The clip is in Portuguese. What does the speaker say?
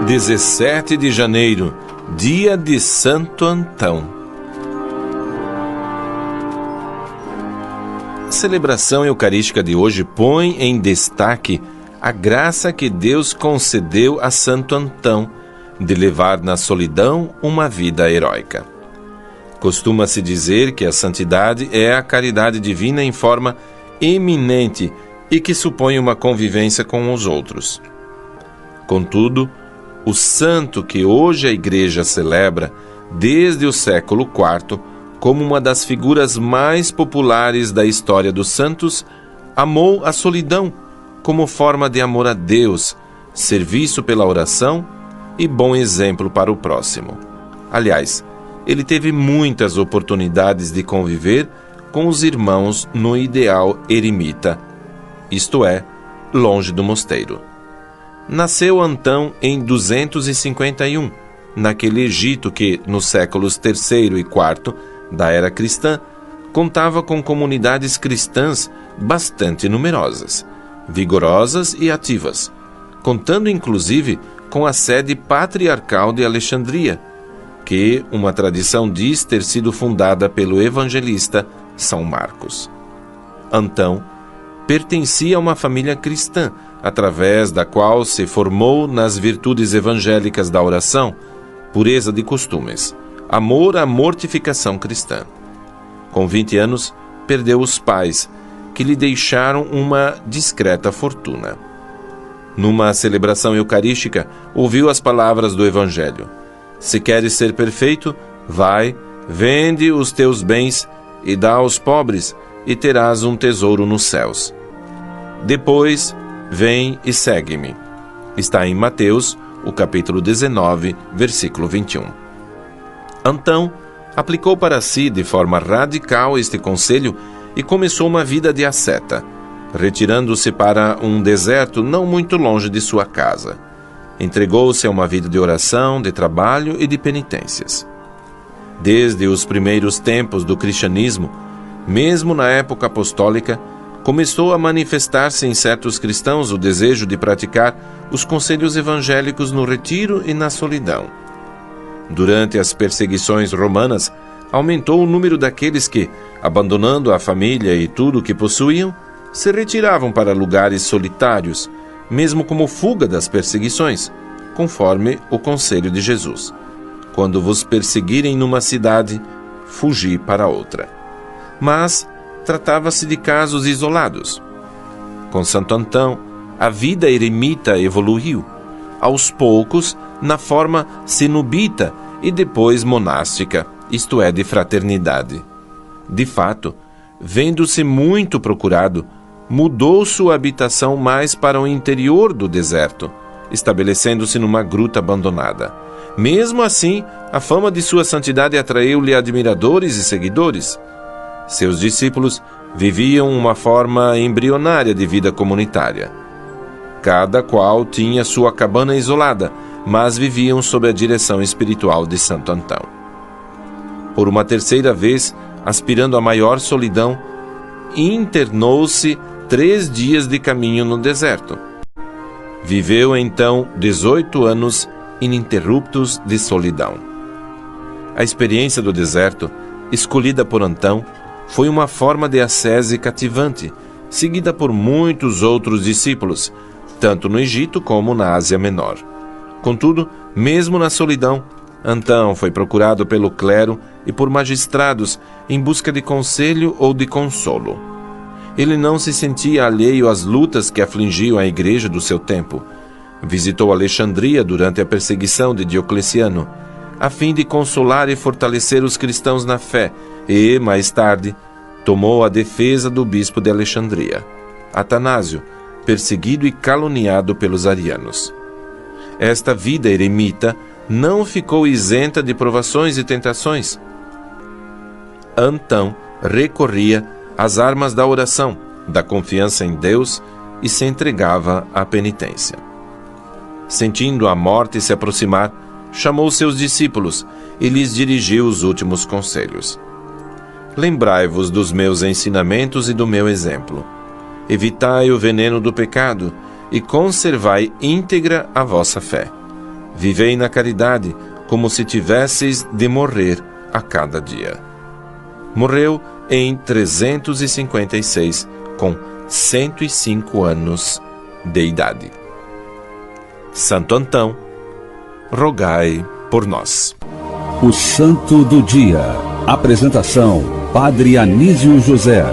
17 de janeiro, dia de Santo Antão. A celebração eucarística de hoje põe em destaque a graça que Deus concedeu a Santo Antão de levar na solidão uma vida heróica. Costuma-se dizer que a santidade é a caridade divina em forma eminente e que supõe uma convivência com os outros. Contudo, o santo que hoje a Igreja celebra, desde o século IV, como uma das figuras mais populares da história dos santos, amou a solidão como forma de amor a Deus, serviço pela oração e bom exemplo para o próximo. Aliás, ele teve muitas oportunidades de conviver com os irmãos no ideal eremita, isto é, longe do mosteiro. Nasceu Antão em 251, naquele Egito que, nos séculos III e IV da era cristã, contava com comunidades cristãs bastante numerosas, vigorosas e ativas, contando inclusive com a sede patriarcal de Alexandria, que uma tradição diz ter sido fundada pelo evangelista São Marcos. Antão pertencia a uma família cristã, através da qual se formou nas virtudes evangélicas da oração, pureza de costumes, amor à mortificação cristã. Com 20 anos, perdeu os pais, que lhe deixaram uma discreta fortuna. Numa celebração eucarística, ouviu as palavras do Evangelho: Se queres ser perfeito, vai, vende os teus bens e dá aos pobres, e terás um tesouro nos céus. Depois, vem e segue-me. Está em Mateus, o capítulo 19, versículo 21. Antão aplicou para si de forma radical este conselho e começou uma vida de asceta, retirando-se para um deserto não muito longe de sua casa. Entregou-se a uma vida de oração, de trabalho e de penitências. Desde os primeiros tempos do cristianismo, mesmo na época apostólica, começou a manifestar-se em certos cristãos o desejo de praticar os conselhos evangélicos no retiro e na solidão. Durante as perseguições romanas, aumentou o número daqueles que, abandonando a família e tudo o que possuíam, se retiravam para lugares solitários, mesmo como fuga das perseguições, conforme o conselho de Jesus: quando vos perseguirem numa cidade, fugi para outra. Mas tratava-se de casos isolados. Com Santo Antão, a vida eremita evoluiu, aos poucos, na forma cenobita e depois monástica, isto é, de fraternidade. De fato, vendo-se muito procurado, mudou sua habitação mais para o interior do deserto, estabelecendo-se numa gruta abandonada. Mesmo assim, a fama de sua santidade atraiu-lhe admiradores e seguidores. Seus discípulos viviam uma forma embrionária de vida comunitária. Cada qual tinha sua cabana isolada, mas viviam sob a direção espiritual de Santo Antão. Por uma terceira vez, aspirando a maior solidão, internou-se 3 dias de caminho no deserto. Viveu então 18 anos ininterruptos de solidão. A experiência do deserto, escolhida por Antão, foi uma forma de ascese cativante, seguida por muitos outros discípulos, tanto no Egito como na Ásia Menor. Contudo, mesmo na solidão, Antão foi procurado pelo clero e por magistrados em busca de conselho ou de consolo. Ele não se sentia alheio às lutas que afligiam a igreja do seu tempo. Visitou Alexandria durante a perseguição de Diocleciano, a fim de consolar e fortalecer os cristãos na fé, e, mais tarde, tomou a defesa do bispo de Alexandria, Atanásio, perseguido e caluniado pelos arianos. Esta vida eremita não ficou isenta de provações e tentações. Antão recorria às armas da oração, da confiança em Deus e se entregava à penitência. Sentindo a morte se aproximar, chamou seus discípulos e lhes dirigiu os últimos conselhos. Lembrai-vos dos meus ensinamentos e do meu exemplo. Evitai o veneno do pecado e conservai íntegra a vossa fé. Vivei na caridade como se tivesseis de morrer a cada dia. Morreu em 356, com 105 anos de idade. Santo Antão, rogai por nós. O Santo do Dia. Apresentação: Padre Anísio José.